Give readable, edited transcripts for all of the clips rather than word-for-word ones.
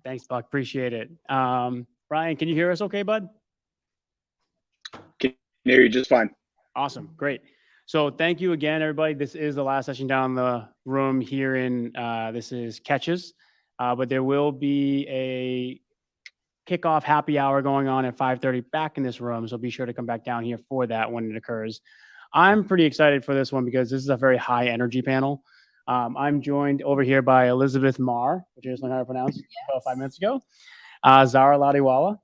Thanks, Buck. Appreciate it. Ryan, can you hear us okay, bud? Can hear you just fine. Awesome. Great. So thank you again, everybody. This is the last session down the room here in, this is Catches, but there will be a kickoff happy hour going on at 5:30 back in this room. So be sure to come back down here for that when it occurs. I'm pretty excited for this one because this is a very high energy panel. I'm joined over here by Elizabeth Marr, which I just learned how to pronounce about 5 minutes ago. Zara Ladiwala.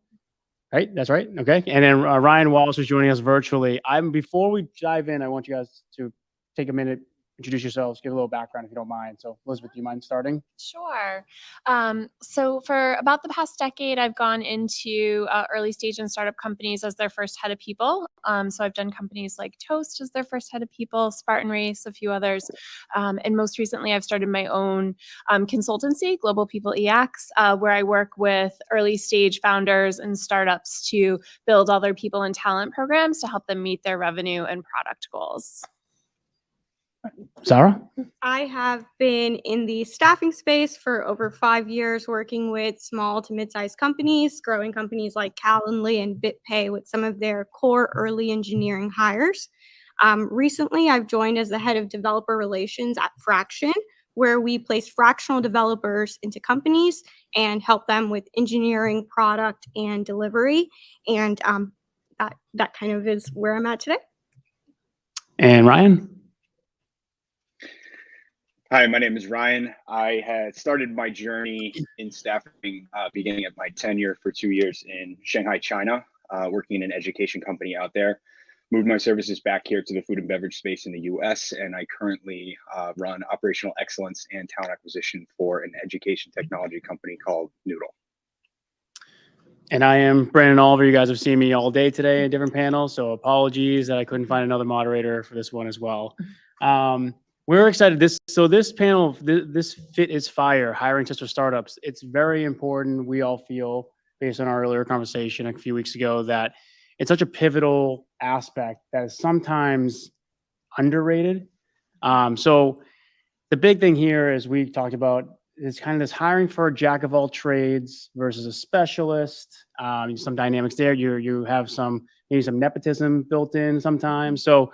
Right, that's right. Okay, and then Ryan Wallace is joining us virtually. Before we dive in, I want you guys to take a minute, introduce yourselves, give a little background if you don't mind. So, Elizabeth, do you mind starting? Sure. So for about the past decade, I've gone into early stage and startup companies as their first head of people. So I've done companies like Toast as their first head of people, Spartan Race, a few others. And most recently, I've started my own consultancy, Global People EX, where I work with early stage founders and startups to build all their people and talent programs to help them meet their revenue and product goals. Zara? I have been in the staffing space for over 5 years, working with small to mid-sized companies, growing companies like Calendly and BitPay with some of their core early engineering hires. Recently, I've joined as the head of developer relations at Fraction, where we place fractional developers into companies and help them with engineering, product, and delivery. And that kind of is where I'm at today. And Ryan? Hi, my name is Ryan. I had started my journey in staffing beginning of my tenure for 2 years in Shanghai, China, working in an education company out there. Moved my services back here to the food and beverage space in the US, and I currently run operational excellence and talent acquisition for an education technology company called Noodle. And I am Brandon Oliver. You guys have seen me all day today in different panels, so apologies that I couldn't find another moderator for this one as well. We're excited. This panel, this Fit is Fire, hiring tips for startups. It's very important. We all feel, based on our earlier conversation a few weeks ago, that it's such a pivotal aspect that is sometimes underrated. So the big thing here, as we talked about, is kind of this hiring for a jack of all trades versus a specialist. Some dynamics there. You have maybe some nepotism built in sometimes. So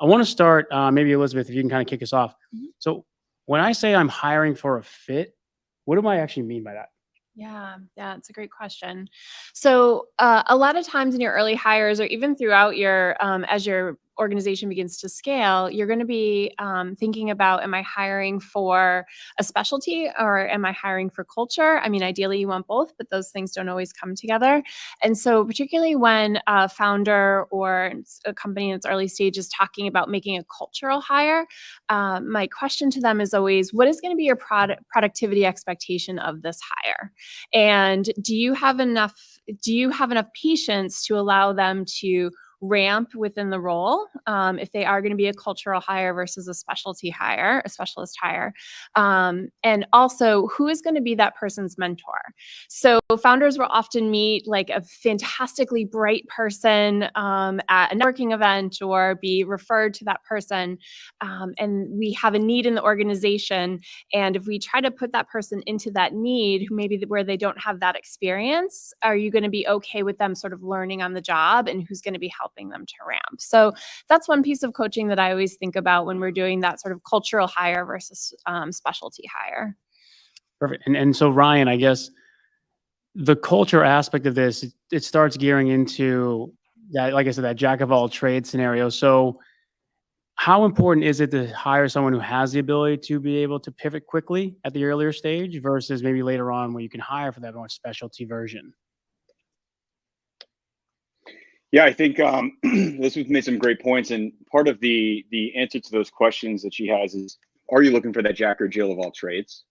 I want to start, maybe Elizabeth, if you can kind of kick us off. Mm-hmm. So when I say I'm hiring for a fit, what do I actually mean by that? Yeah, it's a great question. So a lot of times in your early hires, or even throughout your, as your organization begins to scale, you're going to be thinking about, am I hiring for a specialty or am I hiring for culture? I mean, ideally you want both, but those things don't always come together. And so particularly when a founder or a company in its early stage is talking about making a cultural hire, my question to them is always, what is going to be your productivity expectation of this hire? And do you have enough patience to allow them to ramp within the role if they are going to be a cultural hire versus a specialist hire, and also who is going to be that person's mentor. So founders will often meet like a fantastically bright person at a networking event or be referred to that person, and we have a need in the organization, and if we try to put that person into that need, maybe where they don't have that experience, are you going to be okay with them sort of learning on the job, and who's going to be helping them to ramp? So that's one piece of coaching that I always think about when we're doing that sort of cultural hire versus specialty hire. Perfect. And so Ryan, I guess the culture aspect of this, it starts gearing into that, like I said, that jack of all trades scenario. So how important is it to hire someone who has the ability to be able to pivot quickly at the earlier stage versus maybe later on where you can hire for that more specialty version? Yeah, I think Elizabeth made some great points, and part of the answer to those questions that she has is, are you looking for that jack or Jill of all trades?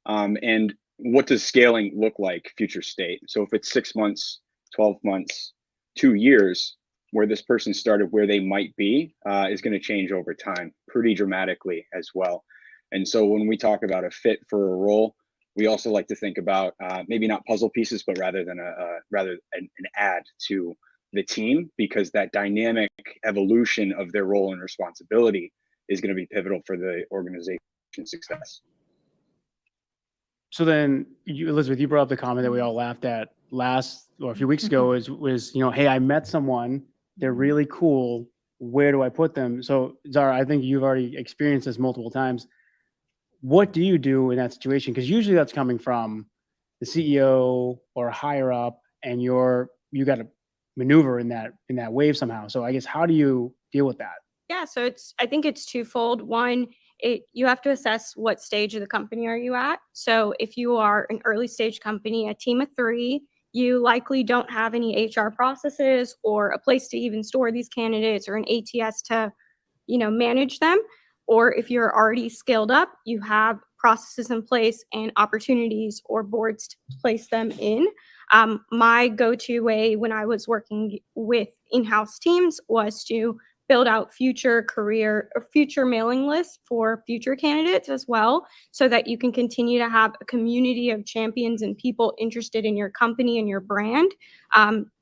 And what does scaling look like future state? So if it's 6 months, 12 months, 2 years, where this person started, where they might be, is going to change over time pretty dramatically as well. And so when we talk about a fit for a role, we also like to think about maybe not puzzle pieces, but rather an add to the team, because that dynamic evolution of their role and responsibility is going to be pivotal for the organization's success. So then, Elizabeth, you brought up the comment that we all laughed at a few weeks ago was, hey, I met someone, they're really cool. Where do I put them? So Zara, I think you've already experienced this multiple times. What do you do in that situation? Because usually that's coming from the CEO or higher up, and you got to maneuver in that wave somehow. So I guess, how do you deal with that? Yeah, so I think it's twofold. One, you have to assess what stage of the company are you at. So if you are an early stage company, a team of 3, you likely don't have any HR processes or a place to even store these candidates or an ATS to, manage them. Or if you're already scaled up, you have processes in place and opportunities or boards to place them in. My go-to way when I was working with in-house teams was to build out future career or future mailing lists for future candidates as well, so that you can continue to have a community of champions and people interested in your company and your brand,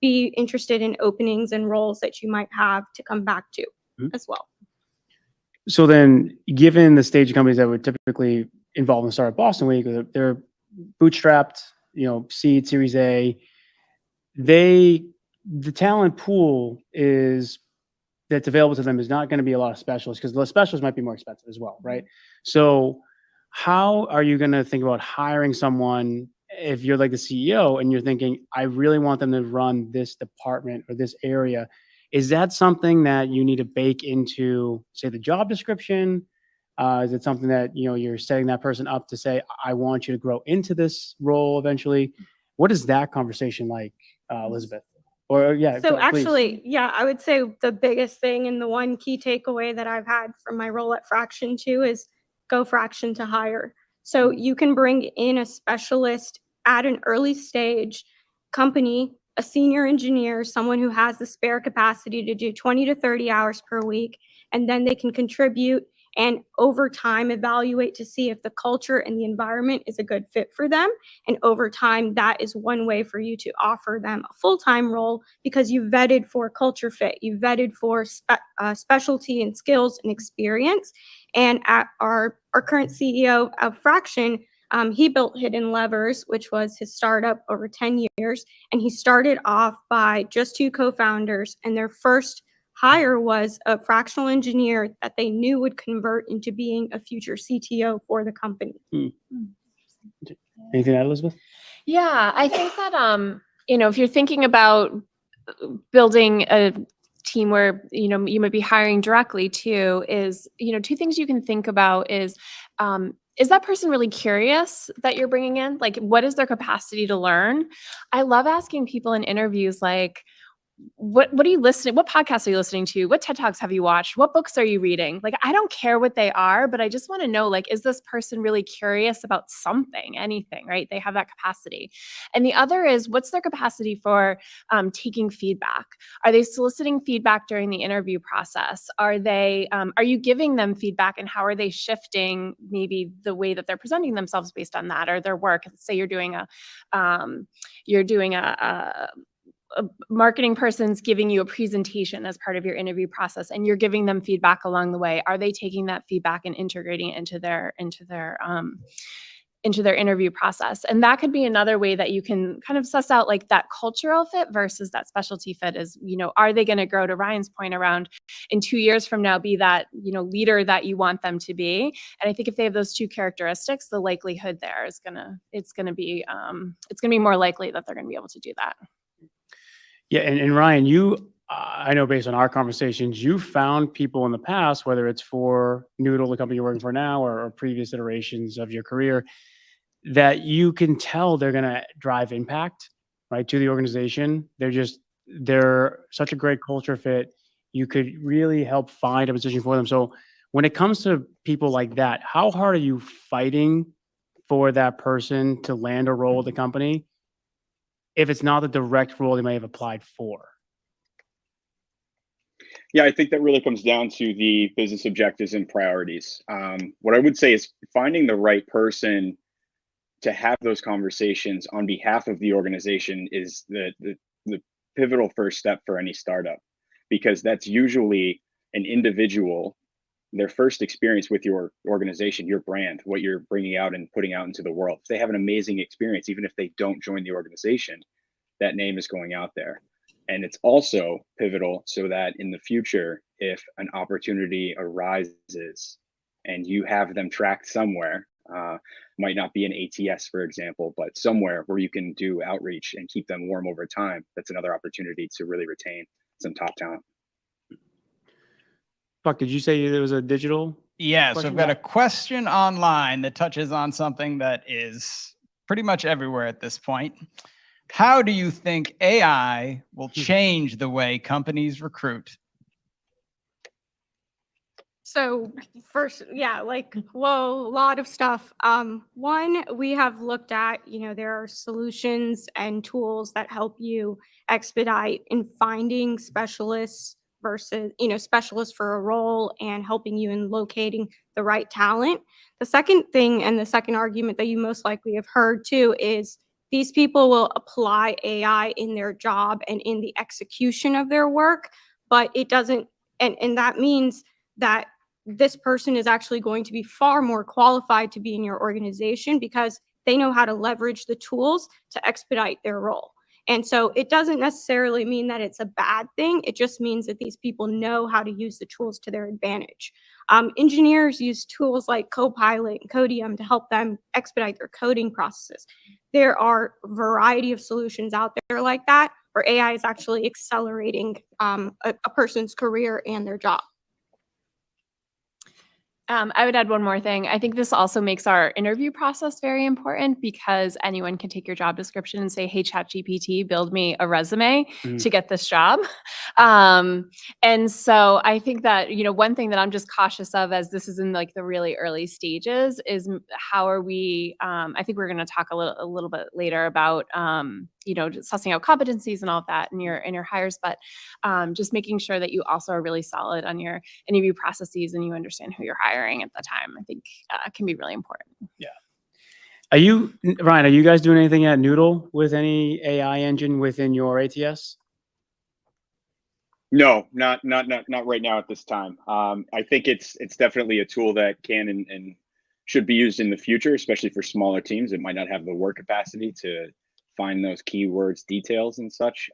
be interested in openings and roles that you might have to come back to as well. So then, given the stage of companies that would typically involve in the Startup Boston Week, they're bootstrapped, seed, Series A, the talent pool that's available to them is not going to be a lot of specialists, because the specialists might be more expensive as well, right? So how are you going to think about hiring someone if you're like the CEO and you're thinking, I really want them to run this department or this area? Is that something that you need to bake into, say, the job description? Is it something that you're setting that person up to say, I want you to grow into this role eventually? What is that conversation like, Elizabeth? Or So please. actually, yeah, I would say the biggest thing and the one key takeaway that I've had from my role at Fraction 2 is go fraction to hire. So you can bring in a specialist at an early stage company, a senior engineer, someone who has the spare capacity to do 20 to 30 hours per week, and then they can contribute and over time evaluate to see if the culture and the environment is a good fit for them. And over time, that is one way for you to offer them a full-time role, because you vetted for culture fit, you vetted for specialty and skills and experience. And at our current CEO of Fraction, he built Hidden Levers, which was his startup over 10 years. And he started off by just 2 co-founders, and their first hire was a fractional engineer that they knew would convert into being a future CTO for the company. Anything to add, Elizabeth? Yeah, I think that if you're thinking about building a team where you might be hiring directly too, is 2 things you can think about is that person really curious that you're bringing in? Like, what is their capacity to learn? I love asking people in interviews, like, what are you listening? What podcasts are you listening to? What TED Talks have you watched? What books are you reading? Like, I don't care what they are, but I just want to know, like, is this person really curious about something, anything, right? They have that capacity. And the other is, what's their capacity for taking feedback? Are they soliciting feedback during the interview process? Are you giving them feedback, and how are they shifting maybe the way that they're presenting themselves based on that or their work? Say you're doing a marketing person's giving you a presentation as part of your interview process, and you're giving them feedback along the way. Are they taking that feedback and integrating it into their interview process? And that could be another way that you can kind of suss out, like, that cultural fit versus that specialty fit is, are they going to grow, to Ryan's point around, in 2 years from now, be that, leader that you want them to be? And I think if they have those 2 characteristics, the likelihood there is it's going to be more likely that they're going to be able to do that. Yeah, and Ryan, I know based on our conversations, you found people in the past, whether it's for Noodle, the company you're working for now, or previous iterations of your career, that you can tell they're going to drive impact, right, to the organization. They're such a great culture fit. You could really help find a position for them. So when it comes to people like that, how hard are you fighting for that person to land a role at the company if it's not the direct role they may have applied for? Yeah, I think that really comes down to the business objectives and priorities. What I would say is finding the right person to have those conversations on behalf of the organization is the pivotal first step for any startup, because that's usually an individual their first experience with your organization, your brand, what you're bringing out and putting out into the world. If they have an amazing experience, even if they don't join the organization, that name is going out there. And it's also pivotal so that in the future, if an opportunity arises and you have them tracked somewhere, might not be an ATS, for example, but somewhere where you can do outreach and keep them warm over time, that's another opportunity to really retain some top talent. Buck, did you say there was a digital? Yeah, so Question I've got a back? question online that touches on something that is pretty much everywhere at this point. How do you think AI will change the way companies recruit? So first, yeah, like, whoa, a lot of stuff. One, we have looked at, there are solutions and tools that help you expedite in finding specialists versus, specialists for a role and helping you in locating the right talent. The second thing and the second argument that you most likely have heard too is these people will apply AI in their job and in the execution of their work, but it doesn't, and that means that this person is actually going to be far more qualified to be in your organization because they know how to leverage the tools to expedite their role. And so it doesn't necessarily mean that it's a bad thing. It just means that these people know how to use the tools to their advantage. Engineers use tools like Copilot and Codium to help them expedite their coding processes. There are a variety of solutions out there like that where AI is actually accelerating a person's career and their job. I would add one more thing. I think this also makes our interview process very important because anyone can take your job description and say, hey, ChatGPT, build me a resume to get this job. And so I think that, one thing that I'm just cautious of as this is in like the really early stages is how are we, I think we're going to talk a little bit later about, just sussing out competencies and all of that in your hires, but just making sure that you also are really solid on your interview processes and you understand who you're hiring at the time, I think can be really important. Yeah. Ryan, are you guys doing anything at Noodle with any AI engine within your ATS? No, not right now at this time. I think it's definitely a tool that can and should be used in the future, especially for smaller teams that might not have the work capacity to find those keywords, details, and such.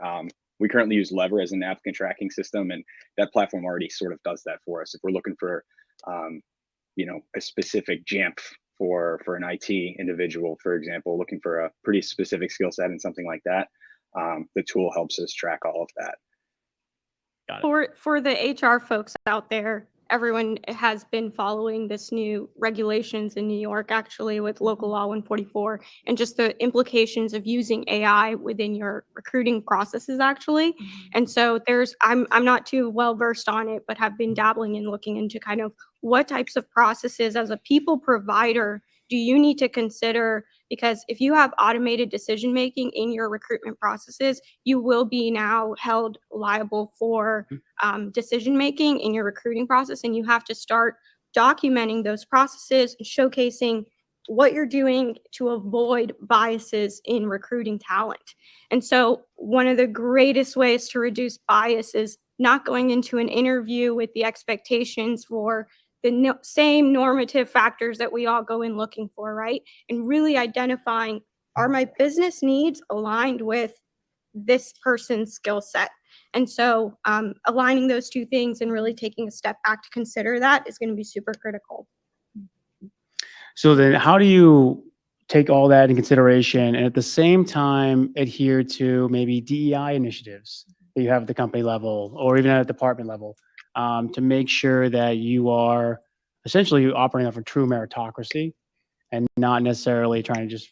We currently use Lever as an applicant tracking system, and that platform already sort of does that for us. If we're looking for, a specific JAMP for an IT individual, for example, looking for a pretty specific skill set and something like that, the tool helps us track all of that. Got it. For the HR folks out there, everyone has been following this new regulations in New York, actually, with Local Law 144, and just the implications of using AI within your recruiting processes, actually. And so I'm not too well versed on it, but have been dabbling and looking into kind of what types of processes as a people provider do you need to consider? Because if you have automated decision making in your recruitment processes, you will be now held liable for decision making in your recruiting process, and you have to start documenting those processes and showcasing what you're doing to avoid biases in recruiting talent. And so one of the greatest ways to reduce bias is not going into an interview with the expectations for the same normative factors that we all go in looking for, right? And really identifying, are my business needs aligned with this person's skill set? And so aligning those two things and really taking a step back to consider that is going to be super critical. So then how do you take all that in consideration and at the same time adhere to maybe DEI initiatives that you have at the company level or even at a department level to make sure that you are essentially operating off a true meritocracy and not necessarily trying to just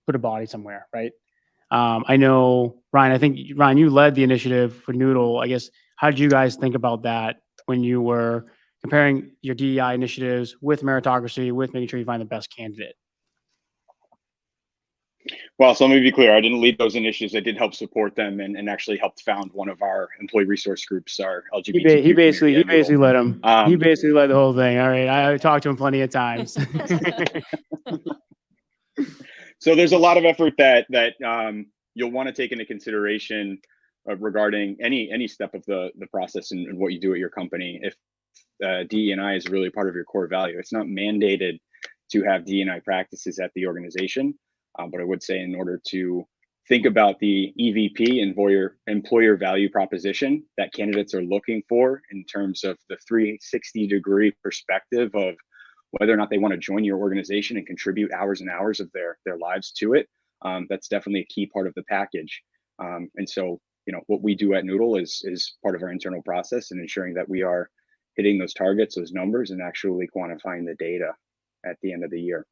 put a body somewhere, right? I know, Ryan, Ryan, you led the initiative for Noodle. I guess, how did you guys think about that when you were comparing your DEI initiatives with meritocracy, with making sure you find the best candidate? Well, so let me be clear. I didn't lead those initiatives. I did help support them and actually helped found one of our employee resource groups, our LGBT. He basically led them. He basically led the whole thing. All right. I talked to him plenty of times. So there's a lot of effort that you'll want to take into consideration regarding any step of the process and what you do at your company. If DE&I is really part of your core value. It's not mandated to have DE&I practices at the organization, but I would say in order to think about the EVP, employer value proposition that candidates are looking for in terms of the 360-degree perspective of whether or not they want to join your organization and contribute hours and hours of their lives to it. That's definitely a key part of the package. And so, what we do at Noodle is part of our internal process and ensuring that we are hitting those targets, those numbers, and actually quantifying the data at the end of the year.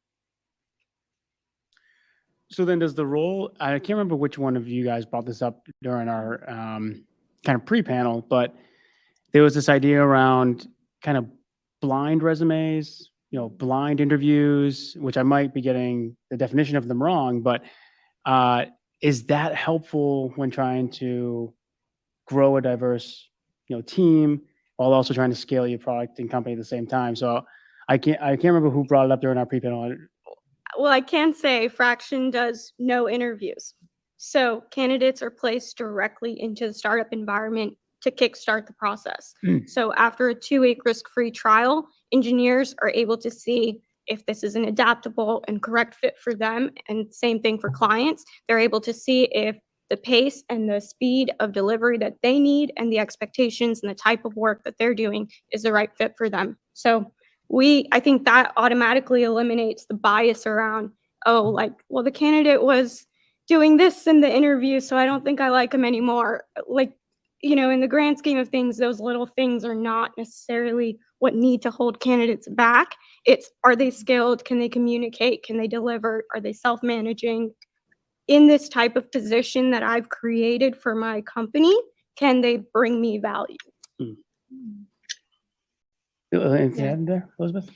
So then does the role, I can't remember which one of you guys brought this up during our kind of pre-panel, but there was this idea around kind of blind resumes, blind interviews, which I might be getting the definition of them wrong, but is that helpful when trying to grow a diverse, team while also trying to scale your product and company at the same time? So I can't remember who brought it up during our pre-panel. Well, I can say Fraction does no interviews. So candidates are placed directly into the startup environment to kickstart the process. So after a 2-week risk-free trial, engineers are able to see if this is an adaptable and correct fit for them. And same thing for clients. They're able to see if the pace and the speed of delivery that they need and the expectations and the type of work that they're doing is the right fit for them. So I think that automatically eliminates the bias around, the candidate was doing this in the interview, so I don't think I like him anymore. In the grand scheme of things, those little things are not necessarily what need to hold candidates back. It's, are they skilled? Can they communicate? Can they deliver? Are they self-managing? In this type of position that I've created for my company, can they bring me value? Anything to add there, Elizabeth?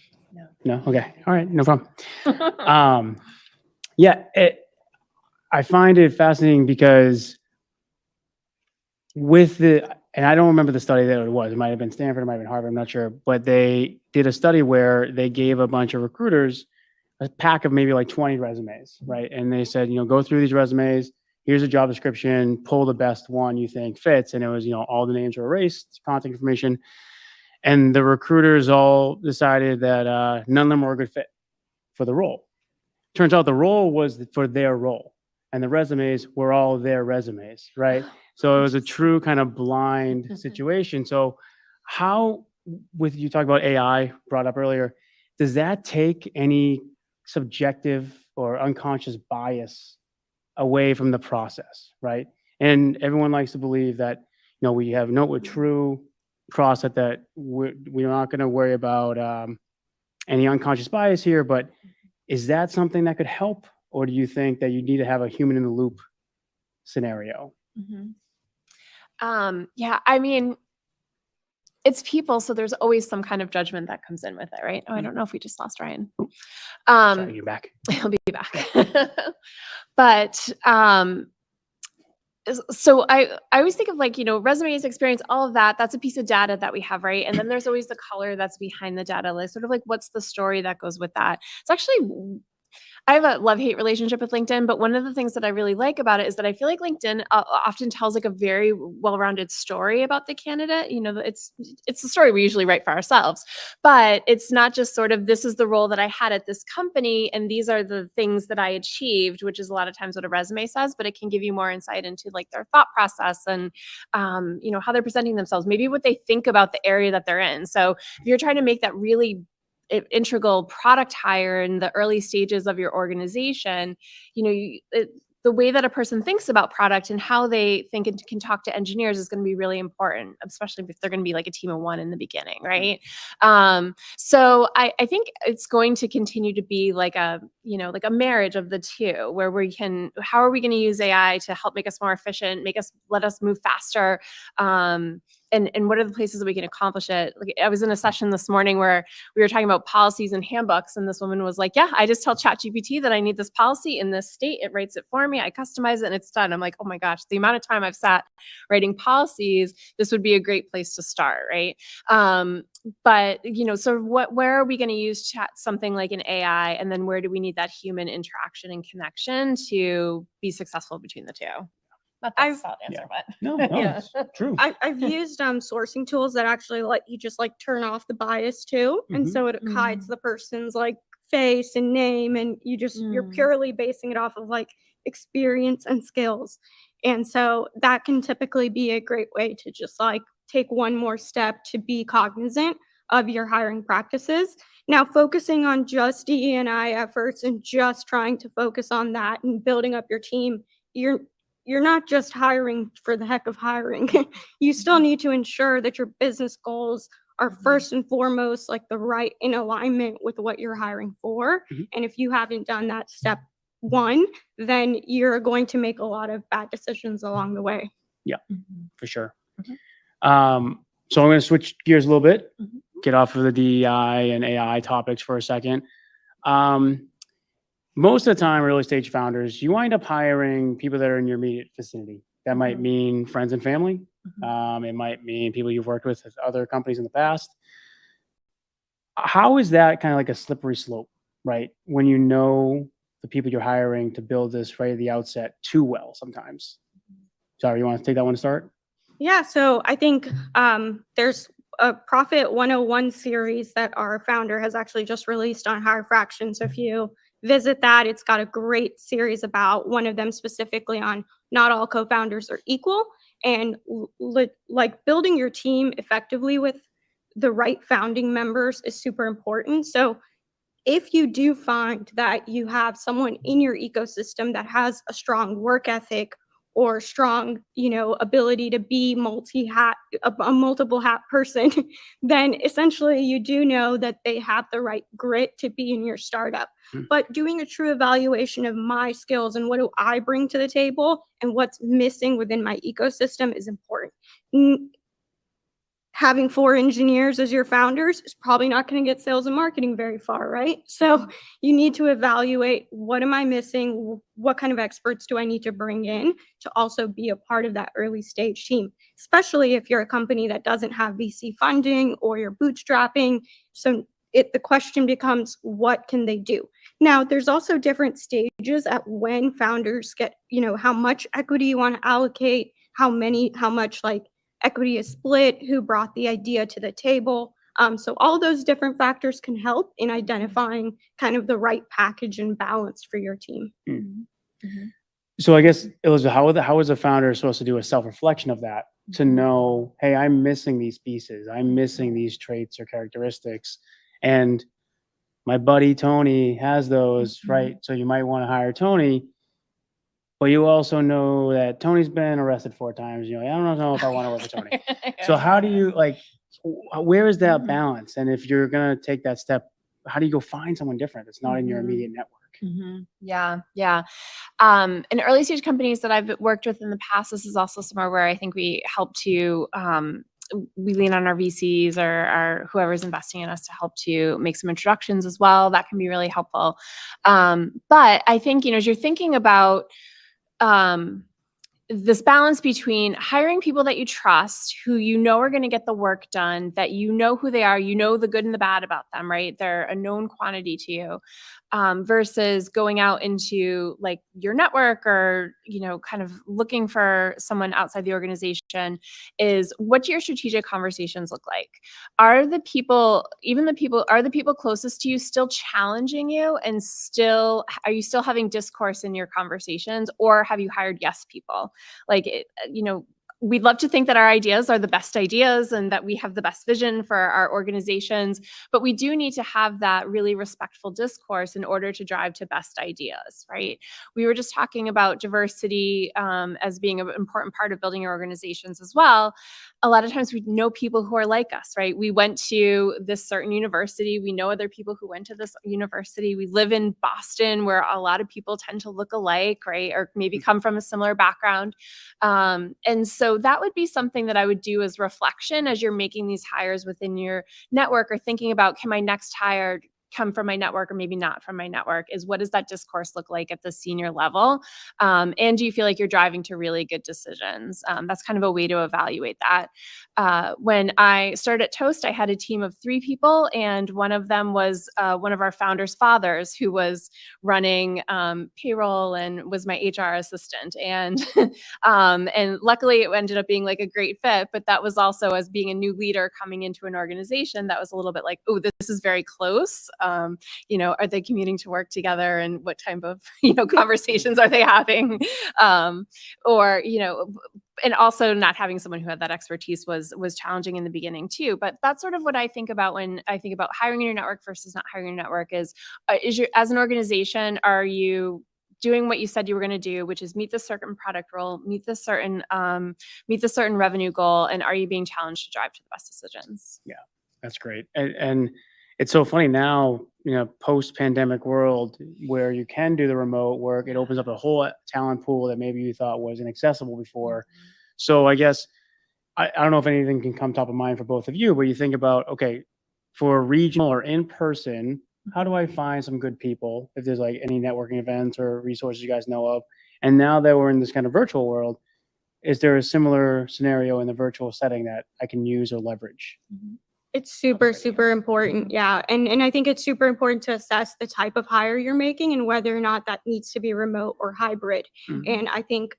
No? Okay. All right. No problem. I find it fascinating because and I don't remember the study that it was. It might have been Stanford, it might have been Harvard, I'm not sure. But they did a study where they gave a bunch of recruiters a pack of maybe like 20 resumes, right? And they said, go through these resumes. Here's a job description. Pull the best one you think fits. And it was, all the names were erased, contact information. And the recruiters all decided that none of them were a good fit for the role. Turns out the role was for their role, and the resumes were all their resumes, right? So it was a true kind of blind situation. So how, with you talk about AI brought up earlier, does that take any subjective or unconscious bias away from the process, right? And everyone likes to believe that, we have a true process that we're not going to worry about any unconscious bias here, but is that something that could help? Or do you think that you need to have a human in the loop scenario? I mean, it's people, so there's always some kind of judgment that comes in with it, right? Oh, I don't know if we just lost Ryan. Sorry, you're back. He'll be back. But so I always think of resumes, experience, all of that. That's a piece of data that we have, right? And then there's always the color that's behind the data, sort of what's the story that goes with that. It's actually, I have a love-hate relationship with LinkedIn, but one of the things that I really like about it is that I feel like LinkedIn often tells a very well-rounded story about the candidate. It's the story we usually write for ourselves, but it's not just sort of, this is the role that I had at this company, and these are the things that I achieved, which is a lot of times what a resume says, but it can give you more insight into their thought process and, how they're presenting themselves, maybe what they think about the area that they're in. So if you're trying to make that really integral product hire in the early stages of your organization, the way that a person thinks about product and how they think and can talk to engineers is going to be really important, especially if they're going to be a team of one in the beginning, right? So I think it's going to continue to be a marriage of the two, where how are we going to use AI to help make us more efficient, let us move faster, and what are the places that we can accomplish it? I was in a session this morning where we were talking about policies and handbooks, and this woman was like, yeah, I just tell ChatGPT that I need this policy in this state. It writes it for me. I customize it and it's done. I'm like, oh my gosh, the amount of time I've sat writing policies, this would be a great place to start, right? But, so where are we going to use something like an AI? And then where do we need that human interaction and connection to be successful between the two? Not that I've- solid answer, but No, no, Yeah. it's true. I've used sourcing tools that actually let you just like turn off the bias too, and Mhm. so it hides the person's like face and name, and you're Mm. purely basing it off of like experience and skills, and so that can typically be a great way to just like take one more step to be cognizant of your hiring practices. Now, focusing on just DE&I efforts and just trying to focus on that and building up your team, you're not just hiring for the heck of hiring. You still need to ensure that your business goals are first and foremost like the right in alignment with what you're hiring for. Mhm. And if you haven't done that step one, then you're going to make a lot of bad decisions along the way. For sure. Mhm. So I'm going to switch gears a little bit, Mhm. get off of the DEI and AI topics for a second. Most of the time, early stage founders, you wind up hiring people that are in your immediate vicinity. That might Mhm. mean friends and family. Mhm. It might mean people you've worked with at other companies in the past. How is that kind of like a slippery slope, right? When you know the people you're hiring to build this right at the outset too well sometimes. Sorry, you want to take that one to start? Yeah, so I think there's a Profit 101 series that our founder has actually just released on Hire Fraction. So if you visit that, it's got a great series about one of them specifically on not all co-founders are equal, and like building your team effectively with the right founding members is super important. So if you do find that you have someone in your ecosystem that has a strong work ethic or strong, ability to be multi-hat, a multiple hat person, then essentially you do know that they have the right grit to be in your startup. Mm. But doing a true evaluation of my skills and what do I bring to the table and what's missing within my ecosystem is important. Having 4 engineers as your founders is probably not going to get sales and marketing very far, right? So you need to evaluate, what am I missing? What kind of experts do I need to bring in to also be a part of that early stage team, especially if you're a company that doesn't have VC funding or you're bootstrapping. So the question becomes, what can they do? Now, there's also different stages at when founders get, how much equity you want to allocate, how much like equity is split, who brought the idea to the table. So all those different factors can help in identifying kind of the right package and balance for your team. So I guess, Elizabeth, how is a founder supposed to do a self-reflection of that to know, hey, I'm missing these pieces, I'm missing these traits or characteristics, and my buddy Tony has those, right? So you might want to hire Tony, but you also know that Tony's been arrested 4 times. You're like, I don't know if I want to work with Tony. So how do you where is that balance? And if you're gonna take that step, how do you go find someone different that's not in your immediate network? Yeah, yeah. In early stage companies that I've worked with in the past, this is also somewhere where I think we help to we lean on our VCs or whoever's investing in us to help to make some introductions as well. That can be really helpful. But I think, as you're thinking about this balance between hiring people that you trust, who are going to get the work done, that who they are, the good and the bad about them, right? They're a known quantity to you, versus going out into like your network or, kind of looking for someone outside the organization. Is what do your strategic conversations look like? Are the people closest to you still challenging you, and are you still having discourse in your conversations, or have you hired yes people? We'd love to think that our ideas are the best ideas and that we have the best vision for our organizations, but we do need to have that really respectful discourse in order to drive to best ideas, right? We were just talking about diversity as being an important part of building your organizations as well. A lot of times we know people who are like us, right? We went to this certain university. We know other people who went to this university. We live in Boston, where a lot of people tend to look alike, right? Or maybe come from a similar background. And so that would be something that I would do as reflection as you're making these hires within your network, or thinking about, can my next hire come from my network or maybe not from my network, is what does that discourse look like at the senior level? And do you feel like you're driving to really good decisions? That's kind of a way to evaluate that. When I started at Toast, I had a team of 3 people, and one of them was one of our founders' fathers, who was running payroll and was my HR assistant. And and luckily, it ended up being like a great fit. But that was also, as being a new leader coming into an organization, that was a little bit like, oh, this is very close. You know, are they commuting to work together, and what type of conversations are they having? Or and also not having someone who had that expertise was challenging in the beginning too. But that's sort of what I think about when I think about hiring in your network versus not hiring in your network. Is your, as an organization, are you doing what you said you were going to do, which is meet the certain product role, meet the certain revenue goal, and are you being challenged to drive to the best decisions? Yeah, that's great. And it's so funny now, post-pandemic world where you can do the remote work, it opens up a whole talent pool that maybe you thought was inaccessible before. So I guess, I don't know if anything can come top of mind for both of you, but you think about, okay, for regional or in person, how do I find some good people? If there's like any networking events or resources you guys know of. And now that we're in this kind of virtual world, is there a similar scenario in the virtual setting that I can use or leverage? It's super, super important. Yeah. And I think it's super important to assess the type of hire you're making and whether or not that needs to be remote or hybrid. Mhm. And I think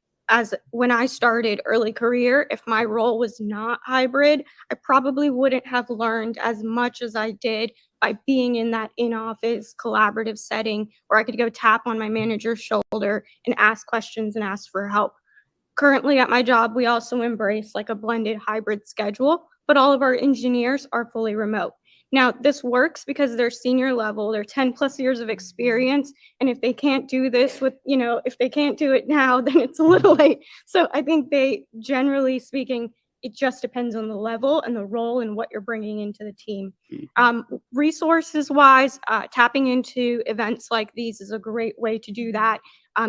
when I started early career, if my role was not hybrid, I probably wouldn't have learned as much as I did by being in that in-office collaborative setting where I could go tap on my manager's shoulder and ask questions and ask for help. Currently at my job, we also embrace like a blended hybrid schedule, but all of our engineers are fully remote. Now, this works because they're senior level, they're 10 plus years of experience. And if they can't do this if they can't do it now, then it's a little late. So I think generally speaking, it just depends on the level and the role and what you're bringing into the team. Resources wise, tapping into events like these is a great way to do that.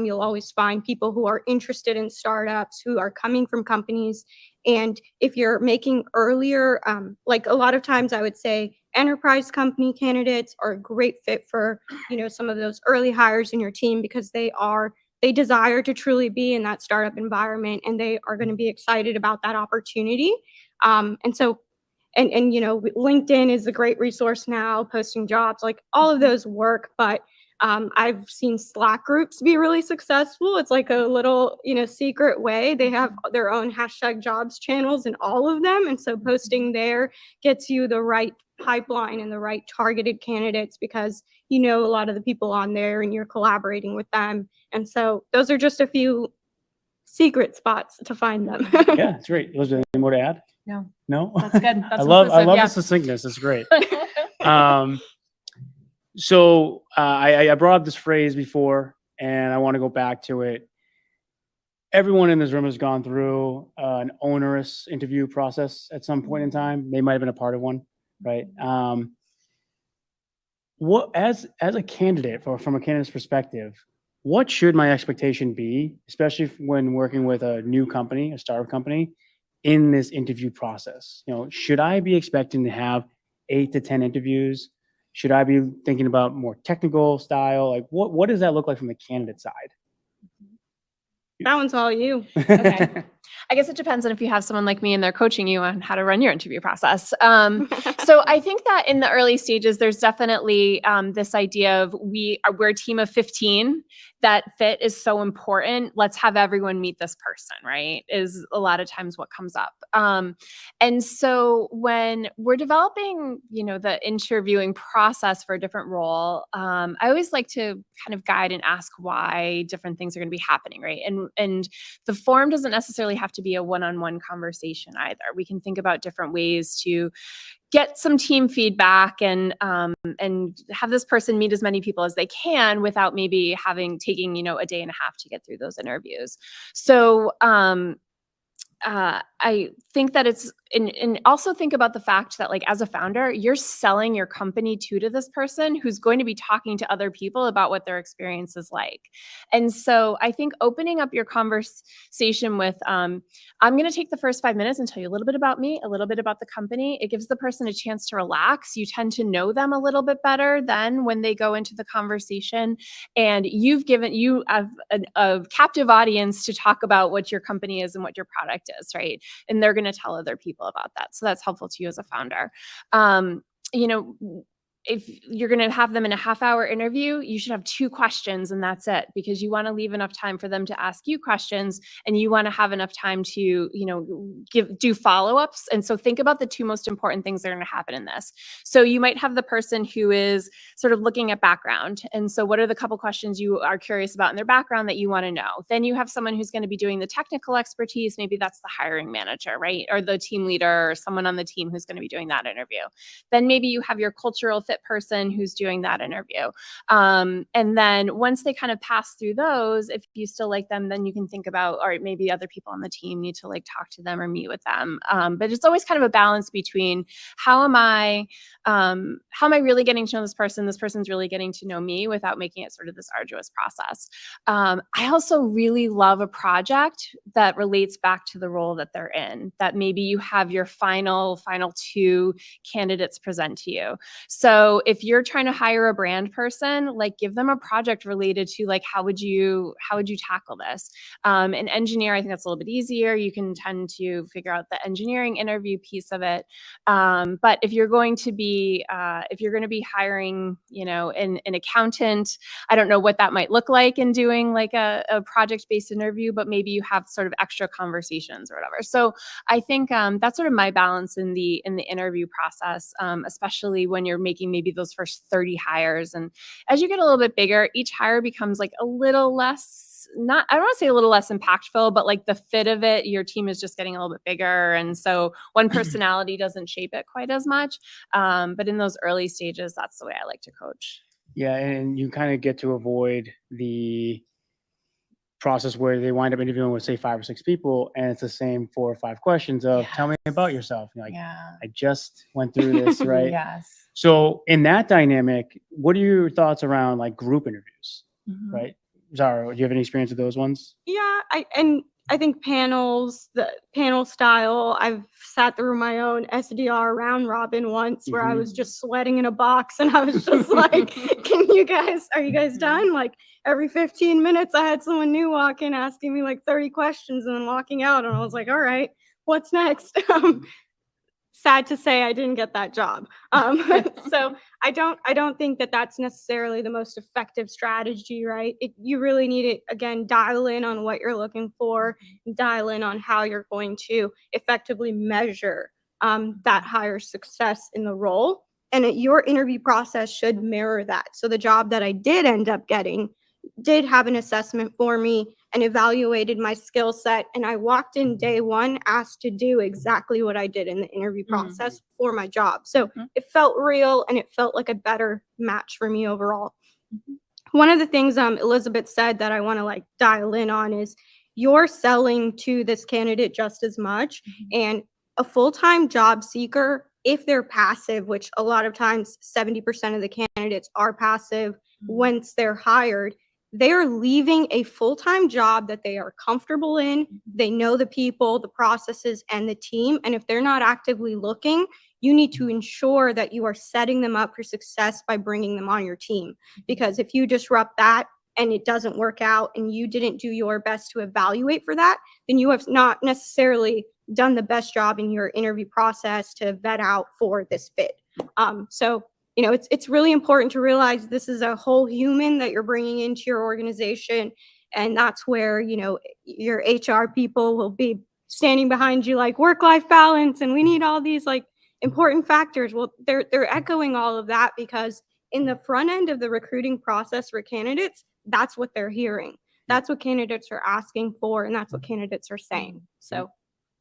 You'll always find people who are interested in startups, who are coming from companies. And if you're making earlier, like a lot of times I would say enterprise company candidates are a great fit for, some of those early hires in your team because they desire to truly be in that startup environment and they are going to be excited about that opportunity. And so, LinkedIn is a great resource now, posting jobs, like all of those work, but I've seen Slack groups be really successful. It's like a little, secret way. They have their own #jobs channels in all of them. And so posting there gets you the right pipeline and the right targeted candidates because a lot of the people on there and you're collaborating with them. And so those are just a few secret spots to find them. Yeah, it's great. Was there anything more to add? No. No? That's good. That's I love inclusive, yeah. the succinctness. It's great. So I brought up this phrase before, and I want to go back to it. Everyone in this room has gone through an onerous interview process at some point in time. They might have been a part of one, right? What as a candidate, from a candidate's perspective, what should my expectation be, especially when working with a new company, a startup company, in this interview process? Should I be expecting to have 8 to 10 interviews? Should I be thinking about more technical style? Like what does that look like from the candidate side? That one's all you. Okay. I guess it depends on if you have someone like me and they're coaching you on how to run your interview process. So I think that in the early stages, there's definitely this idea of we're a team of 15. That fit is so important. Let's have everyone meet this person, right? Is a lot of times what comes up. And so when we're developing, the interviewing process for a different role, I always like to kind of guide and ask why different things are going to be happening, right? And the form doesn't necessarily have to be a one-on-one conversation either. We can think about different ways to get some team feedback and have this person meet as many people as they can without maybe taking a day and a half to get through those interviews. So I think that it's, and also think about the fact that like as a founder, you're selling your company to this person who's going to be talking to other people about what their experience is like. And so I think opening up your conversation with, I'm going to take the first 5 minutes and tell you a little bit about me, a little bit about the company. It gives the person a chance to relax. You tend to know them a little bit better than when they go into the conversation, and you have a captive audience to talk about what your company is and what your product is, right? And they're going to tell other people about that. So that's helpful to you as a founder. You know, if you're going to have them in a half-hour interview, you should have 2 questions and that's it, because you want to leave enough time for them to ask you questions, and you want to have enough time to, you know, do follow-ups. And so think about the 2 most important things that are going to happen in this. So you might have the person who is sort of looking at background. And so what are the couple questions you are curious about in their background that you want to know? Then you have someone who's going to be doing the technical expertise. Maybe that's the hiring manager, right? Or the team leader, or someone on the team who's going to be doing that interview. Then maybe you have your cultural fit person who's doing that interview. And then once they kind of pass through those, if you still like them, then you can think about, all right, maybe other people on the team need to like talk to them or meet with them. But it's always kind of a balance between how am I really getting to know this person? This person's really getting to know me without making it sort of this arduous process. I also really love a project that relates back to the role that they're in, that maybe you have your final 2 candidates present to you. So if you're trying to hire a brand person, like give them a project related to like, how would you tackle this? An engineer, I think that's a little bit easier. You can tend to figure out the engineering interview piece of it. But if you're going to be hiring, you know, an accountant, I don't know what that might look like in doing like a project-based interview, but maybe you have sort of extra conversations or whatever. So I think that's sort of my balance in the interview process, especially when you're making maybe those first 30 hires. And as you get a little bit bigger, each hire becomes like a little less, I don't want to say a little less impactful, but like the fit of it, your team is just getting a little bit bigger. And so one personality doesn't shape it quite as much. But in those early stages, that's the way I like to coach. Yeah, and you kind of get to avoid the process where they wind up interviewing with say 5 or 6 people, and it's the same 4 or 5 questions of tell me about yourself. You're like, I just went through this, right? Yes. So in that dynamic, what are your thoughts around like group interviews, right? Zara, do you have any experience with those ones? Yeah, I think panels, the panel style, I've sat through my own SDR round robin once where I was just sweating in a box and I was just like, are you guys done? Like every 15 minutes I had someone new walk in asking me like 30 questions and then walking out, and I was like, all right, what's next? Sad to say I didn't get that job. So I don't think that that's necessarily the most effective strategy, right? You really need to, again, dial in on what you're looking for, dial in on how you're going to effectively measure that higher success in the role. And your interview process should mirror that. So the job that I did end up getting did have an assessment for me and evaluated my skill set. And I walked in day 1 asked to do exactly what I did in the interview process for my job. So it felt real and it felt like a better match for me overall. One of the things Elizabeth said that I want to like dial in on is you're selling to this candidate just as much. And a full-time job seeker, if they're passive, which a lot of times 70% of the candidates are passive once they're hired, they are leaving a full-time job that they are comfortable in. They know the people, the processes, and the team. And if they're not actively looking, you need to ensure that you are setting them up for success by bringing them on your team. Because if you disrupt that and it doesn't work out and you didn't do your best to evaluate for that, then you have not necessarily done the best job in your interview process to vet out for this fit. So you know, it's really important to realize this is a whole human that you're bringing into your organization. And that's where, you know, your HR people will be standing behind you like work-life balance. And we need all these like important factors. Well, they're echoing all of that because in the front end of the recruiting process for candidates, that's what they're hearing. That's what candidates are asking for. And that's what candidates are saying. So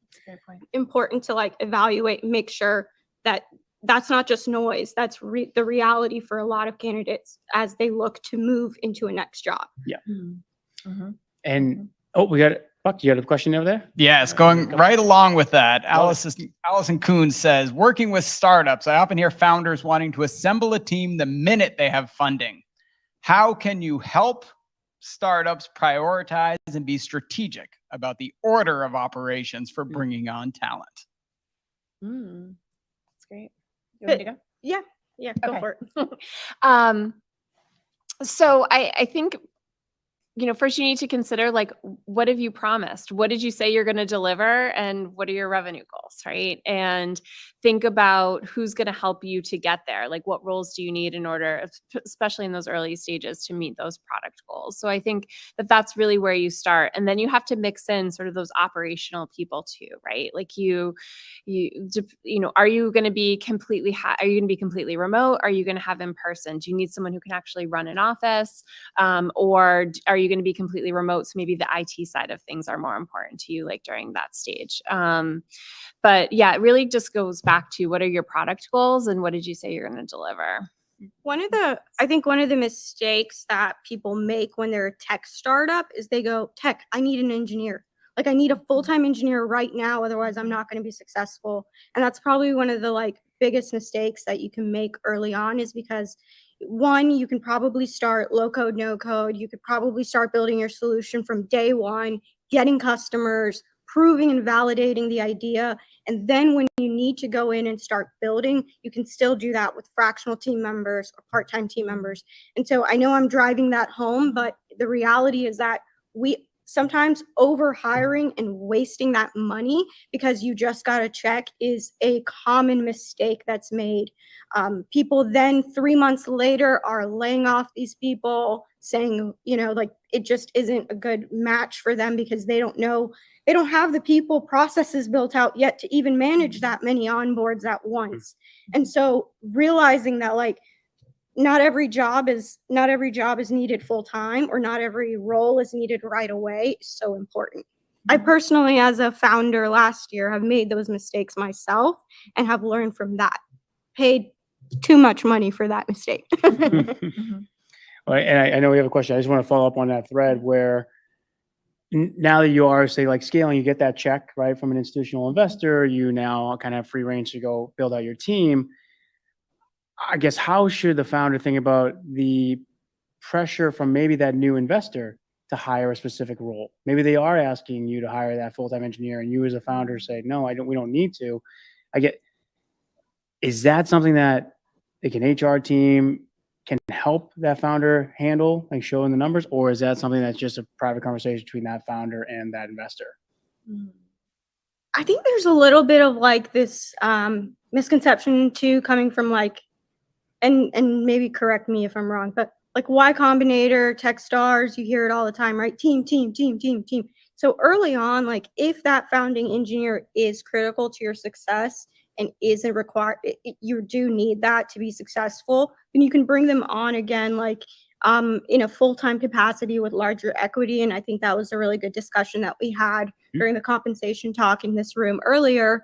That's a great point. important to like evaluate, make sure that that's not just noise. That's the reality for a lot of candidates as they look to move into a next job. And we got Buck, you had a question over there? Yes, going right along with that. Allison Kuhn says, working with startups, I often hear founders wanting to assemble a team the minute they have funding. How can you help startups prioritize and be strategic about the order of operations for bringing on talent? That's great. You want me to go? Yeah, go Okay. for it. So I think, first you need to consider, like, what have you promised? What did you say you're going to deliver? And what are your revenue goals, right? And think about who's going to help you to get there. Like, what roles do you need in order, especially in those early stages, to meet those product goals? So I think that that's really where you start. And then you have to mix in sort of those operational people too, right? Like are you going to be completely, are you going to be completely remote? Are you going to have in person? Do you need someone who can actually run an office? Or are you going to be completely remote? So maybe the IT side of things are more important to you, like during that stage. But yeah, it really just goes back to what are your product goals and what did you say you're going to deliver? I think one of the mistakes that people make when they're a tech startup is they go, tech, I need an engineer. Like, I need a full-time engineer right now, otherwise I'm not going to be successful. And that's probably one of the biggest mistakes that you can make early on, is because one, you can probably start low code, no code. You could probably start building your solution from day one, getting customers, proving and validating the idea. And then when you need to go in and start building, you can still do that with fractional team members or part-time team members. And so I know I'm driving that home, but the reality is that we sometimes over hiring and wasting that money because you just got a check is a common mistake that's made. People then 3 months later are laying off these people, saying, it just isn't a good match for them because they don't have the people processes built out yet to even manage that many onboards at once. And so realizing that not every job is needed full time, or not every role is needed right away is so important. I personally, as a founder last year, have made those mistakes myself and have learned from that. Paid too much money for that mistake. Well, and I know we have a question. I just want to follow up on that thread where now that you are, say, scaling, you get that check, right, from an institutional investor, you now kind of have free range to go build out your team. I guess, how should the founder think about the pressure from maybe that new investor to hire a specific role? Maybe they are asking you to hire that full-time engineer and you as a founder say, no, we don't need to. Is that something that an HR team can help that founder handle, showing the numbers, or is that something that's just a private conversation between that founder and that investor? I think there's a little bit of this misconception too, coming from and maybe correct me if I'm wrong, but Y Combinator, Techstars, you hear it all the time, right? Team. So early on, if that founding engineer is critical to your success and isn't required, you do need that to be successful, then you can bring them on again, in a full-time capacity with larger equity. And I think that was a really good discussion that we had during the compensation talk in this room earlier,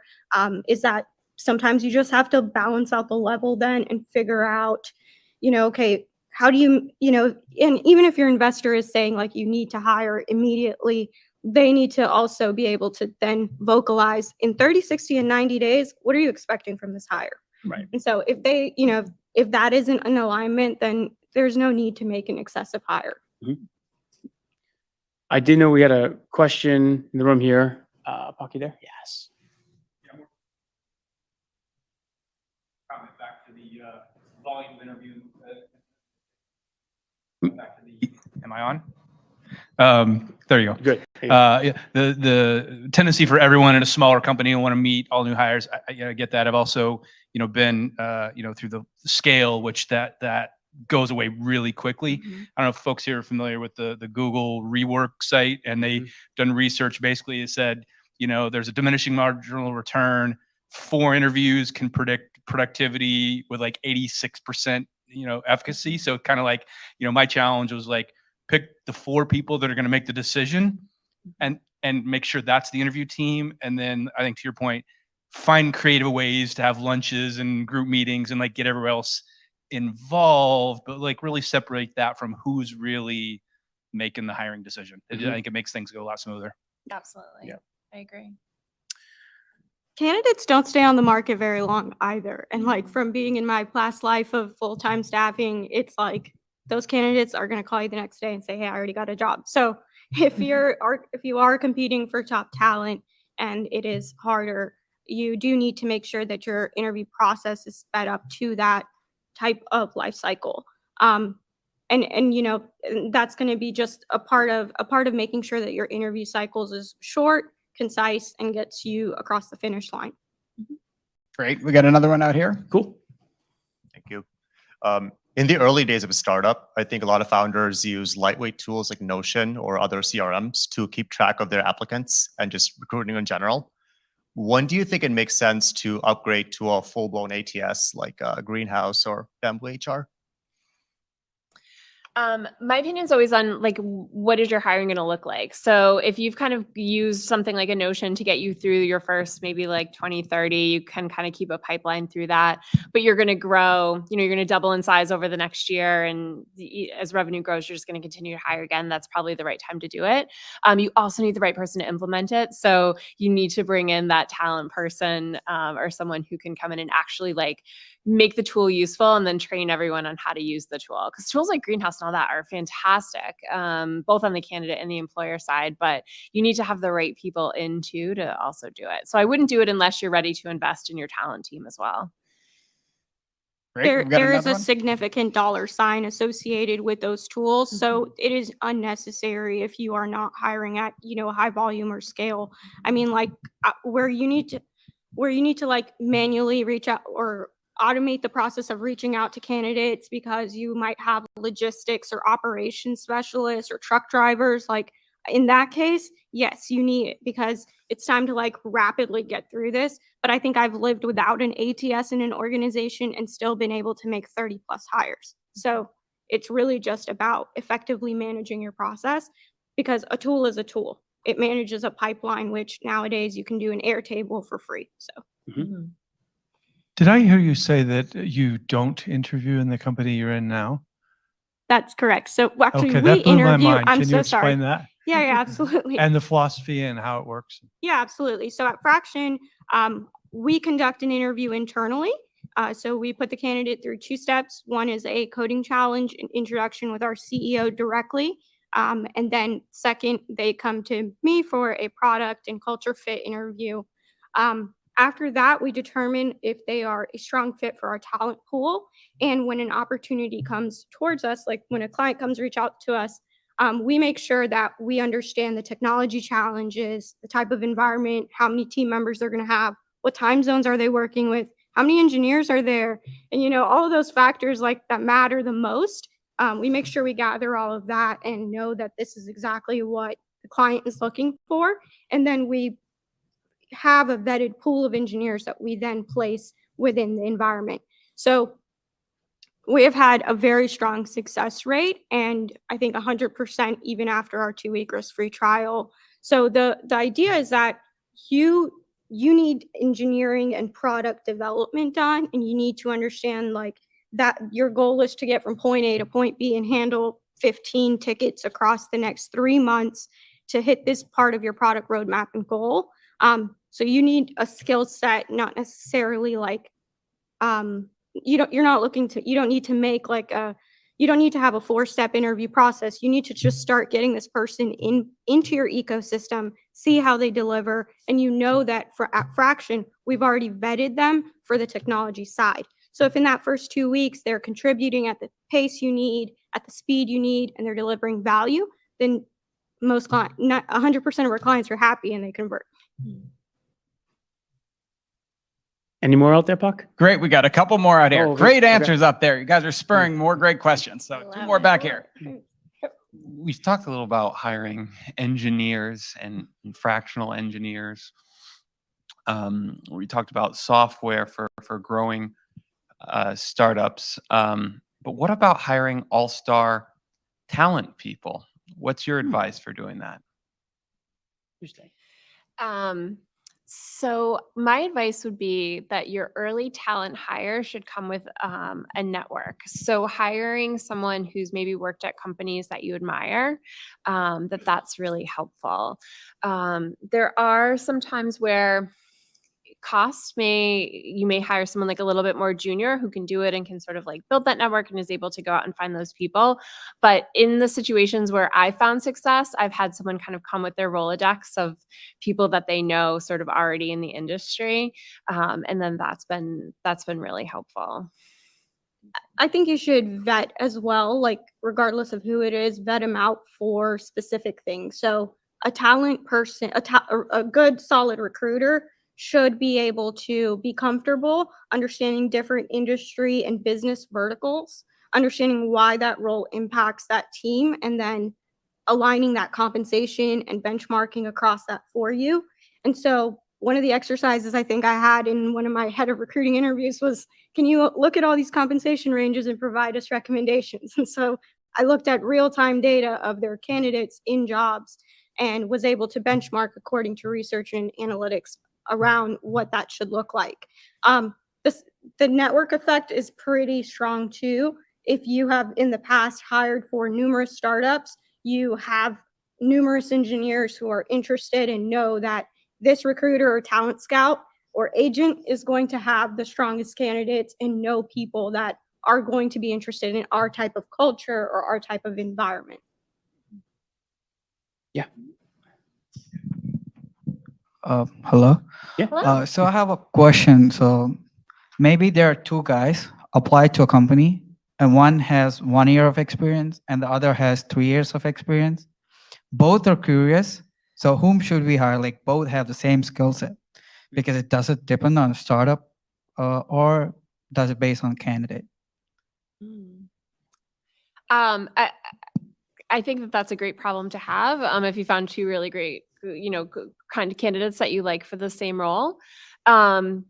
is that sometimes you just have to balance out the level then and figure out, okay, how do you, and even if your investor is saying you need to hire immediately, they need to also be able to then vocalize in 30, 60, and 90 days, what are you expecting from this hire? Right. And so if they, if that isn't an alignment, then there's no need to make an excessive hire. I did know we had a question in the room here. Pocky there? Yes. Comment back to the volume of interview. Back to the. Am I on? There you go. Good. Yeah, the tendency for everyone in a smaller company to want to meet all new hires. I get that. I've also, been, through the scale, which that goes away really quickly. I don't know if folks here are familiar with the Google rework site, and they done research. Basically, it said, there's a diminishing marginal return. 4 interviews can predict productivity with 86%, efficacy. So kind of my challenge was pick the 4 people that are going to make the decision and make sure that's the interview team. And then I think, to your point, find creative ways to have lunches and group meetings and get everyone else involved, but really separate that from who's really making the hiring decision. I think it makes things go a lot smoother. Absolutely. Yeah. I agree. Candidates don't stay on the market very long either. And like from being in my past life of full-time staffing, it's like those candidates are going to call you the next day and say, "Hey, I already got a job." So if you are competing for top talent and it is harder, you do need to make sure that your interview process is sped up to that type of life cycle. And that's going to be just a part of making sure that your interview cycles is short, concise, and gets you across the finish line. Great. We got another one out here. Cool. Thank you. In the early days of a startup, I think a lot of founders use lightweight tools like Notion or other CRMs to keep track of their applicants and just recruiting in general. When do you think it makes sense to upgrade to a full-blown ATS like Greenhouse or Bamboo HR? My opinion is always on like, what is your hiring going to look like? So if you've kind of used something like a Notion to get you through your first maybe like 20, 30, you can kind of keep a pipeline through that, but you're going to grow, you're going to double in size over the next year. And as revenue grows, you're just going to continue to hire again. That's probably the right time to do it. You also need the right person to implement it. So you need to bring in that talent person or someone who can come in and actually like make the tool useful and then train everyone on how to use the tool. Because tools like Greenhouse and all that are fantastic, both on the candidate and the employer side, but you need to have the right people in too to also do it. So I wouldn't do it unless you're ready to invest in your talent team as well. Great. There, We've got there is another a one. significant dollar sign associated with those tools. So it is unnecessary if you are not hiring at, a high volume or scale. I mean, like where you need to like manually reach out or automate the process of reaching out to candidates because you might have logistics or operations specialists or truck drivers. Like in that case, yes, you need it because it's time to like rapidly get through this. But I think I've lived without an ATS in an organization and still been able to make 30 plus hires. So it's really just about effectively managing your process because a tool is a tool. It manages a pipeline, which nowadays you can do an Airtable for free. So Did I hear you say that you don't interview in the company you're in now? that's correct. So actually, Okay, we that blew my interview. mind. I'm Can so you sorry. explain that? Yeah, absolutely. And the philosophy and how it works? Yeah, absolutely. So at Fraction, we conduct an interview internally. So we put the candidate through 2 steps. One is a coding challenge, an introduction with our CEO directly. And then second, they come to me for a product and culture fit interview. After that, we determine if they are a strong fit for our talent pool. And when an opportunity comes towards us, like when a client comes reach out to us, we make sure that we understand the technology challenges, the type of environment, how many team members they're going to have, what time zones are they working with, how many engineers are there, and all of those factors like that matter the most. We make sure we gather all of that and know that this is exactly what the client is looking for, and then we have a vetted pool of engineers that we then place within the environment. So we have had a very strong success rate, and I think 100% even after our 2-week risk-free trial. So the idea is that you need engineering and product development done, and you need to understand like that your goal is to get from point A to point B and handle 15 tickets across the next 3 months to hit this part of your product roadmap and goal. So you need a skill set, not necessarily like you don't need to make you don't need to have a 4-step interview process. You need to just start getting this person into your ecosystem, see how they deliver, and that at Fraction, we've already vetted them for the technology side. So if in that first 2 weeks they're contributing at the pace you need, at the speed you need, and they're delivering value, then most clients, not 100% of our clients are happy and they convert. Any more out there, Puck? Great. We got a couple more out here. Oh, okay. Great Okay. answers up there. You guys are spurring more great questions. So 2 more back here. We've talked a little about hiring engineers and fractional engineers. We talked about software for growing startups. But what about hiring all-star talent people? What's your advice for doing that? Interesting. So my advice would be that your early talent hire should come with a network. So hiring someone who's maybe worked at companies that you admire, that's really helpful. There are some times where you may hire someone like a little bit more junior who can do it and can sort of like build that network and is able to go out and find those people. But in the situations where I found success, I've had someone kind of come with their Rolodex of people that they know sort of already in the industry. And then that's been really helpful. I think you should vet as well, like regardless of who it is, vet them out for specific things. So a talent person, a good solid recruiter should be able to be comfortable understanding different industry and business verticals, understanding why that role impacts that team, and then aligning that compensation and benchmarking across that for you. And so one of the exercises I think I had in one of my head of recruiting interviews was, can you look at all these compensation ranges and provide us recommendations? And so I looked at real-time data of their candidates in jobs and was able to benchmark according to research and analytics around what that should look like. The network effect is pretty strong too. If you have in the past hired for numerous startups, you have numerous engineers who are interested and know that this recruiter or talent scout or agent is going to have the strongest candidates and know people that are going to be interested in our type of culture or our type of environment. Yeah. Hello. Yeah. Hello. So I have a question. So maybe there are two guys apply to a company, and one has 1 year of experience and the other has 3 years of experience. Both are curious. So whom should we hire? Like both have the same skill set, because it doesn't depend on a startup, or does it based on candidate? I think that's a great problem to have. If you found two really great, kind of candidates that you like for the same role. In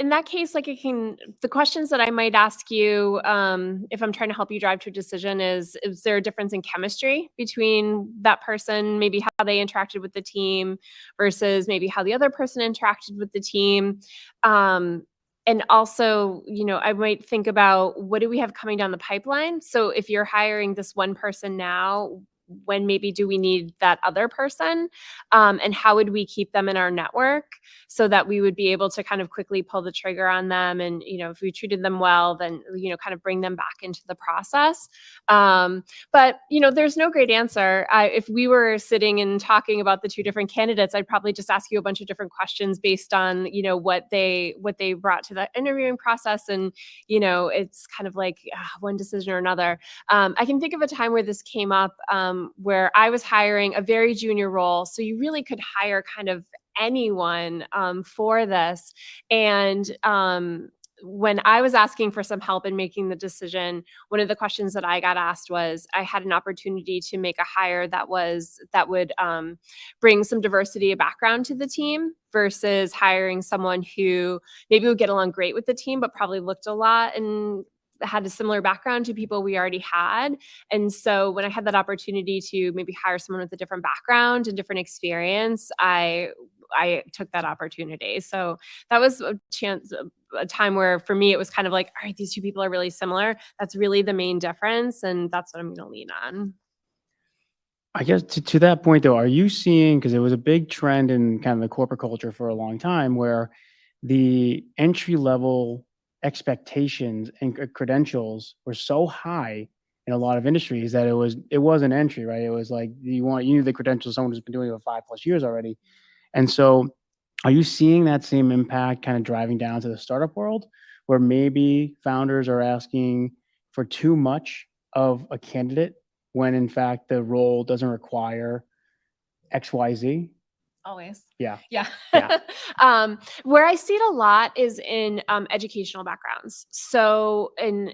that case, the questions that I might ask you, if I'm trying to help you drive to a decision is there a difference in chemistry between that person, maybe how they interacted with the team versus maybe how the other person interacted with the team? And also, I might think about what do we have coming down the pipeline? So if you're hiring this one person now, when maybe do we need that other person? And how would we keep them in our network so that we would be able to kind of quickly pull the trigger on them? And, if we treated them well, then, kind of bring them back into the process. But, there's no great answer. If we were sitting and talking about the two different candidates, I'd probably just ask you a bunch of different questions based on, what they brought to the interviewing process. And, it's kind of like one decision or another. I can think of a time where this came up, where I was hiring a very junior role. So you really could hire kind of anyone for this. And when I was asking for some help in making the decision, one of the questions that I got asked was, I had an opportunity to make a hire that would bring some diversity of background to the team versus hiring someone who maybe would get along great with the team, but probably looked a lot and had a similar background to people we already had. And so when I had that opportunity to maybe hire someone with a different background and different experience, I took that opportunity. So that was a time where for me, it was kind of like, all right, these two people are really similar. That's really the main difference. And that's what I'm going to lean on. I guess to that point though, are you seeing, because it was a big trend in kind of the corporate culture for a long time, where the entry level expectations and credentials were so high in a lot of industries that it wasn't entry, right? It was like you need the credentials of someone who's been doing it for 5+ years already. And so are you seeing that same impact kind of driving down to the startup world, where maybe founders are asking for too much of a candidate when in fact the role doesn't require XYZ? Always. Yeah. Yeah. Yeah. Where I see it a lot is in educational backgrounds. So in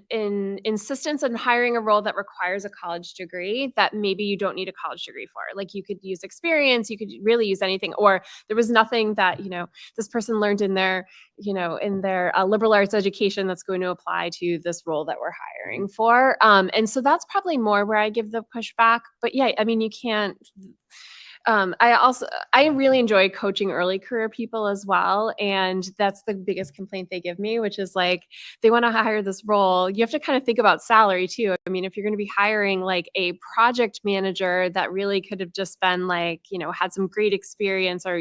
insistence on hiring a role that requires a college degree that maybe you don't need a college degree for. Like you could use experience, you could really use anything, or there was nothing that, this person learned in their liberal arts education that's going to apply to this role that we're hiring for. And so that's probably more where I give the pushback. But yeah, I mean, you can't. I really enjoy coaching early career people as well. And that's the biggest complaint they give me, which is like, they want to hire this role. You have to kind of think about salary too. I mean, if you're going to be hiring like a project manager that really could have just been like, had some great experience, or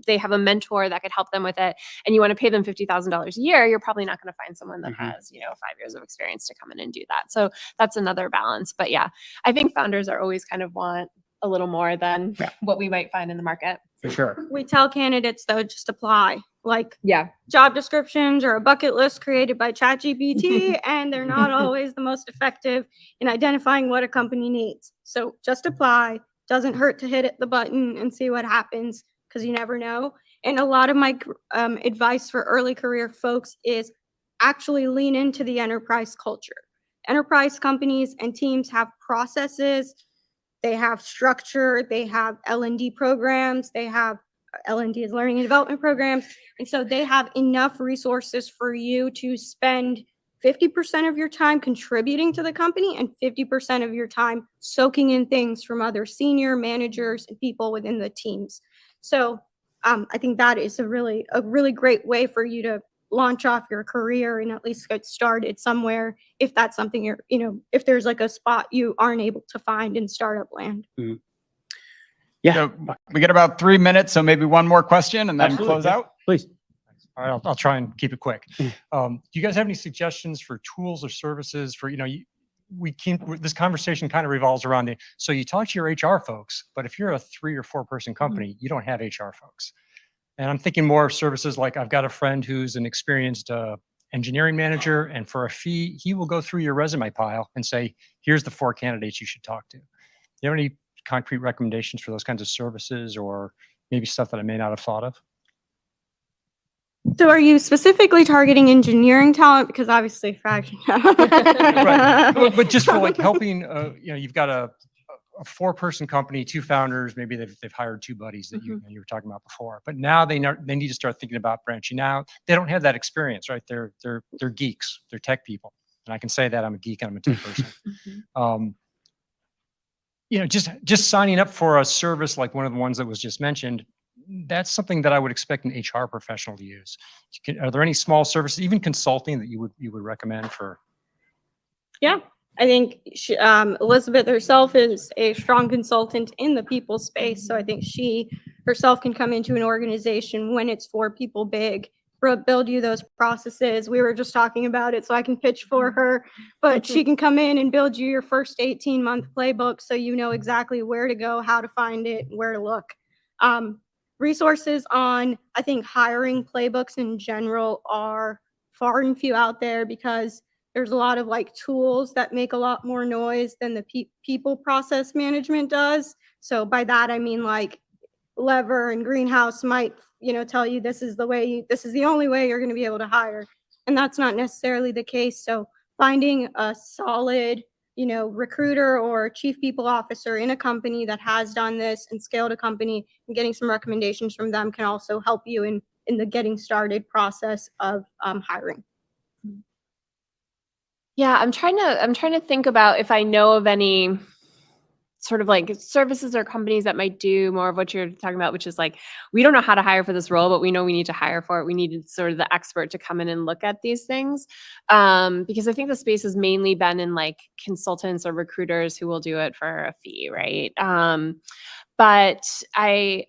they have a mentor that could help them with it, and you want to pay them $50,000 a year, you're probably not going to find someone that has, 5 years of experience to come in and do that. So that's another balance. But yeah, I think founders are always kind of want a little more than what we might find in the market. For sure. We tell candidates though, just apply. Like Yeah. job descriptions or a bucket list created by ChatGPT, and they're not always the most effective in identifying what a company needs. So just apply. Doesn't hurt to hit the button and see what happens, because you never know. And a lot of my advice for early career folks is actually lean into the enterprise culture. Enterprise companies and teams have processes, they have structure, they have L&D programs, they have L&D is learning and development programs. And so they have enough resources for you to spend 50% of your time contributing to the company and 50% of your time soaking in things from other senior managers and people within the teams. So I think that is a really great way for you to launch off your career and at least get started somewhere, if that's something you're, if there's like a spot you aren't able to find in startup land. Yeah. So we get about 3 minutes, so maybe one more question and then Absolutely, close yeah. out. Please. All right, I'll try and keep it quick. Do you guys have any suggestions for tools or services for, this conversation kind of revolves around it. So you talk to your HR folks, but if you're a 3 or 4 person company, you don't have HR folks. And I'm thinking more of services like, I've got a friend who's an experienced engineering manager, and for a fee, he will go through your resume pile and say, here's the 4 candidates you should talk to. Do you have any concrete recommendations for those kinds of services, or maybe stuff that I may not have thought of? So are you specifically targeting engineering talent? Because obviously fraction. Right. But just for like helping, you've got a 4 person company, 2 founders, maybe they've hired 2 buddies that you were talking about before, but now they need to start thinking about branching out. They don't have that experience, right? They're geeks, they're tech people. And I can say that I'm a geek and I'm a tech person. Just signing up for a service like one of the ones that was just mentioned, that's something that I would expect an HR professional to use. Are there any small services, even consulting, that you would recommend for? Yeah, I think Elizabeth herself is a strong consultant in the people space. So I think she herself can come into an organization when it's for people big, build you those processes. We were just talking about it, so I can pitch for her, but she can come in and build you your first 18-month playbook, so you know exactly where to go, how to find it, where to look. Resources on, I think, hiring playbooks in general are far and few out there, because there's a lot of like tools that make a lot more noise than the people process management does. So by that, I mean like Lever and Greenhouse might, tell you this is the only way you're going to be able to hire. And that's not necessarily the case. So finding a solid, recruiter or chief people officer in a company that has done this and scaled a company, and getting some recommendations from them can also help you in the getting started process of hiring. Yeah, I'm trying to think about if I know of any sort of like services or companies that might do more of what you're talking about, which is like, we don't know how to hire for this role, but we know we need to hire for it. We needed sort of the expert to come in and look at these things. Because I think the space has mainly been in like consultants or recruiters who will do it for a fee, right? But I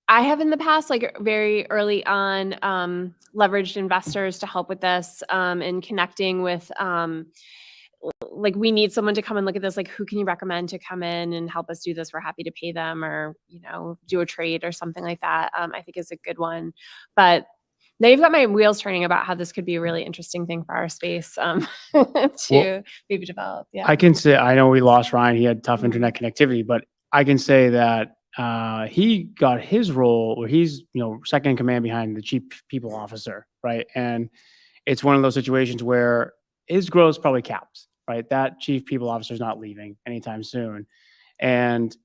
have in the past, like very early on, leveraged investors to help with this, and connecting with, like, we need someone to come and look at this. Like, who can you recommend to come in and help us do this? We're happy to pay them, or, do a trade or something like that. I think is a good one. But now you've got my wheels turning about how this could be a really interesting thing for our space to maybe develop. Yeah. I can say, I know we lost Ryan. He had tough internet connectivity, but I can say that he got his role where he's, second in command behind the chief people officer, right? And it's one of those situations where his growth is probably capped, right? That chief people officer is not leaving anytime soon. And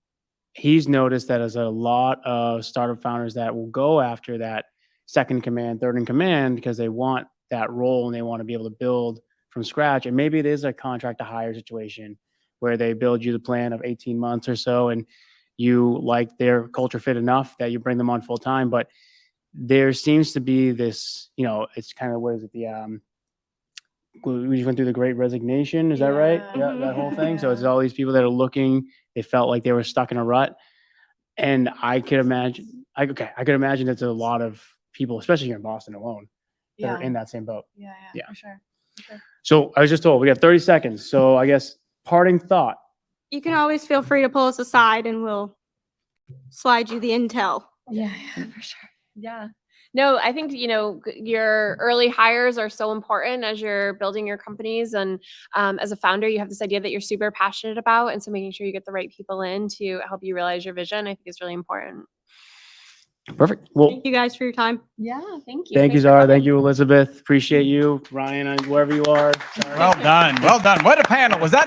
he's noticed that there's a lot of startup founders that will go after that second in command, third in command, because they want that role and they want to be able to build from scratch. And maybe it is a contract to hire situation where they build you the plan of 18 months or so. And you like their culture fit enough that you bring them on full time. But there seems to be this, it's kind of, what is it? We went through the Great Resignation. Is that right? Yeah, that whole thing. So it's all these people that are looking, they felt like they were stuck in a rut. And I could imagine, I could imagine it's a lot of people, especially here in Boston alone, that are in that same boat. Yeah. For sure. So I was just told we got 30 seconds. So I guess parting thought. You can always feel free to pull us aside and we'll slide you the intel. Yeah, for sure. Yeah. No, I think, your early hires are so important as you're building your companies. And as a founder, you have this idea that you're super passionate about. And so making sure you get the right people in to help you realize your vision, I think is really important. Perfect. Well, Thank you guys for your time. Yeah, thank you. thank you, Thanks for Zara. coming. Thank you, Elizabeth. Appreciate you. Ryan, wherever you are. Sorry. Well done. Well done. What a panel. Was that